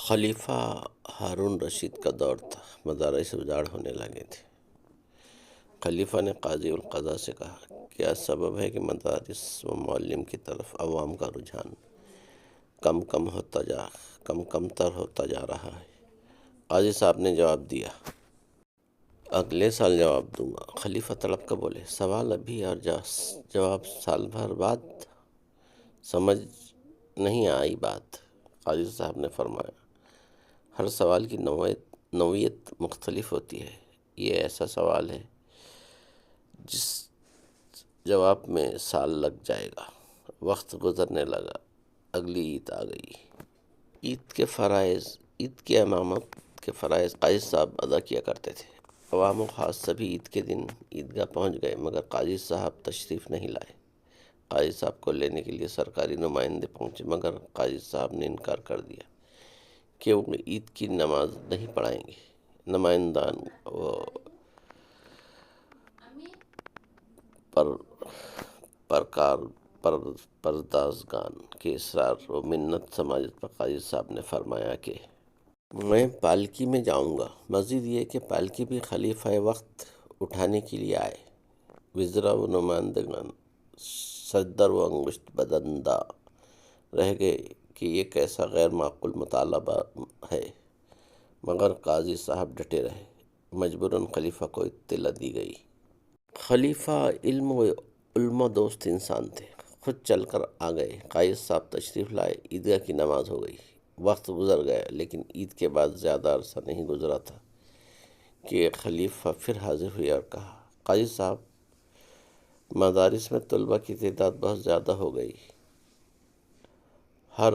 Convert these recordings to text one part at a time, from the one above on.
خلیفہ ہارون رشید کا دور تھا، مدارس اجاڑ ہونے لگے تھے۔ خلیفہ نے قاضی القضاء سے کہا، کیا سبب ہے کہ مدارس و معلم کی طرف عوام کا رجحان کم تر ہوتا جا رہا ہے؟ قاضی صاحب نے جواب دیا، اگلے سال جواب دوں گا۔ خلیفہ تڑپ کر بولے، سوال ابھی اور جواب سال بھر بعد؟ سمجھ نہیں آئی بات؟ قاضی صاحب نے فرمایا، ہر سوال کی نوعیت مختلف ہوتی ہے۔ یہ ایسا سوال ہے جس جواب میں سال لگ جائے گا۔ وقت گزرنے لگا، اگلی عید آ گئی۔ عید کے امامت کے فرائض قاضی صاحب ادا کیا کرتے تھے۔ عوام و خاص سبھی عید کے دن عیدگاہ پہنچ گئے، مگر قاضی صاحب تشریف نہیں لائے۔ قاضی صاحب کو لینے کے لیے سرکاری نمائندے پہنچے، مگر قاضی صاحب نے انکار کر دیا کہ وہ عید کی نماز نہیں پڑھائیں گے۔ نمائندان و پردازگان کے اصرار و منت سماجت پر قاضی صاحب نے فرمایا کہ میں پالکی میں جاؤں گا۔ مزید یہ کہ پالکی بھی خلیفہ وقت اٹھانے کے لیے آئے۔ وزراء و نمائندگان صدر و انگشت بدندہ رہ گئے کہ یہ کیسا غیر معقول مطالبہ ہے، مگر قاضی صاحب ڈٹے رہے۔ مجبوراً خلیفہ کو اطلاع دی گئی۔ خلیفہ علم و دوست انسان تھے، خود چل کر آ گئے۔ قاضی صاحب تشریف لائے، عیدگاہ کی نماز ہو گئی۔ وقت گزر گیا، لیکن عید کے بعد زیادہ عرصہ نہیں گزرا تھا کہ خلیفہ پھر حاضر ہوئے اور کہا، قاضی صاحب، مدارس میں طلباء کی تعداد بہت زیادہ ہو گئی، ہر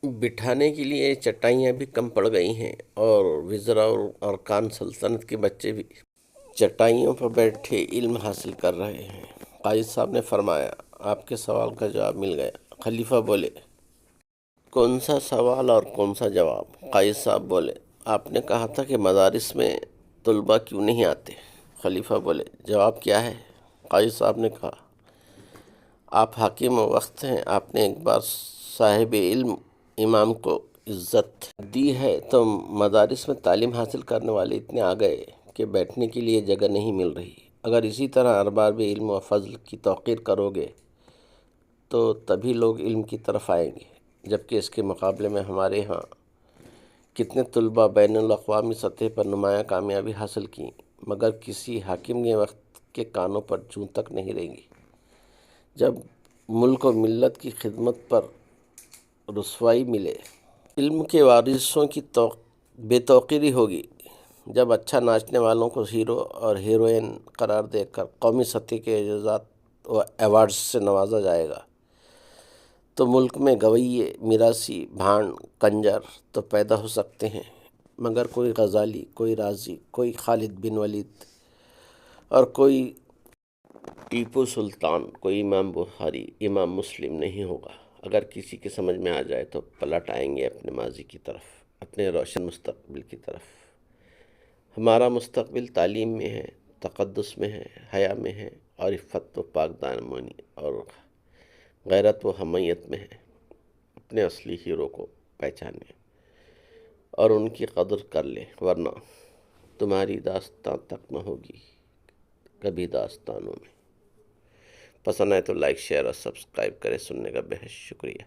بٹھانے کے لیے چٹائیاں بھی کم پڑ گئی ہیں، اور وزراء اور ارکان سلطنت کے بچے بھی چٹائیوں پر بیٹھے علم حاصل کر رہے ہیں۔ قاضی صاحب نے فرمایا، آپ کے سوال کا جواب مل گیا۔ خلیفہ بولے، کون سا سوال اور کون سا جواب؟ قاضی صاحب بولے، آپ نے کہا تھا کہ مدارس میں طلباء کیوں نہیں آتے؟ خلیفہ بولے، جواب کیا ہے؟ قاضی صاحب نے کہا، آپ حاکم وقت ہیں، آپ نے ایک بار صاحب علم امام کو عزت دی ہے تو مدارس میں تعلیم حاصل کرنے والے اتنے آ گئے کہ بیٹھنے کے لیے جگہ نہیں مل رہی۔ اگر اسی طرح ارباب علم و فضل کی توقیر کرو گے تو تبھی لوگ علم کی طرف آئیں گے، جبکہ اس کے مقابلے میں ہمارے ہاں کتنے طلباء بین الاقوامی سطح پر نمایاں کامیابی حاصل کی، مگر کسی حاکم کے وقت کے کانوں پر جوں تک نہیں رینگی۔ جب ملک و ملت کی خدمت پر رسوائی ملے، علم کے وارثوں کی بے توقیری ہوگی، جب اچھا ناچنے والوں کو ہیرو اور ہیروئن قرار دے کر قومی سطح کے اعزازات و ایوارڈز سے نوازا جائے گا، تو ملک میں گویے، میراثی، بھانڈ، کنجر تو پیدا ہو سکتے ہیں، مگر کوئی غزالی، کوئی رازی، کوئی خالد بن ولید اور کوئی ٹیپو سلطان، کوئی امام بخاری، امام مسلم نہیں ہوگا۔ اگر کسی کے سمجھ میں آ جائے تو پلٹ آئیں گے اپنے ماضی کی طرف، اپنے روشن مستقبل کی طرف۔ ہمارا مستقبل تعلیم میں ہے، تقدس میں ہے، حیا میں ہے، اور عفت و پاک دامنی اور غیرت و حمیت میں ہے۔ اپنے اصلی ہیرو کو پہچانیں اور ان کی قدر کر لیں، ورنہ تمہاری داستان تک نہ ہوگی کبھی داستانوں میں۔ پسند آئے تو لائک، شیئر اور سبسکرائب کریں۔ سننے کا بہت شکریہ۔